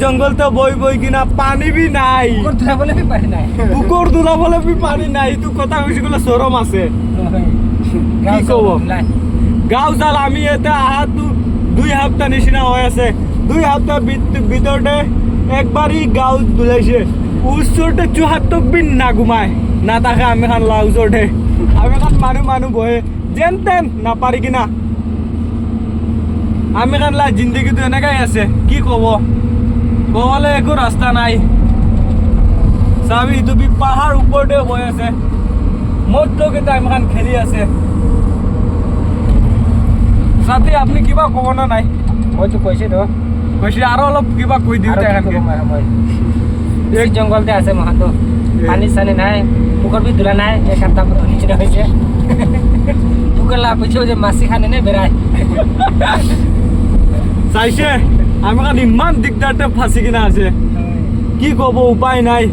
জঙ্গল তো বই বই কিনা পানি বি নাই পুকুর দুলা বলে বি পানি নাই তু কথা কইছি গুলো শরম আছে কি কব গাঁও জাল আমি এতে আহা তু 2 সপ্তাহ নিচিনা হয়ে আছে 2 সপ্তাহ ভিতরতে একবারই গাঁও দুলাইছে উচৰতে 74 বিন না ঘুমায় না তাকে আমি খান লাও ওচৰতে আমি খান মানুহ বহে যেন তেন নাপাৰি কিনা আমি খান লা জিন্দগীটো এনেকাই আছে কি কব কবলে একো রাস্তা নাই চাবি তুমি পাহাড় ওপৰতে বহি আছে মদকেইটা আমি খান খেলি আছে সাথে আপনি কিবা কব না নাই মইতো কৈছে তো কৈছে আৰু অলপ কিবা কৈ দিও এই জঙ্গলতে আছে মহাতো পানি সানি নাই পুকুর বি দুলা নাই এক সপ্তাহ নিচে হয়েছে পুকুর লাভ হয়েছে যে মাছি খানে নে বেড়ায় চাইছে আমি খান ইমান দিগদারতে ফাঁসি কিনা আছে কি কব উপায় নাই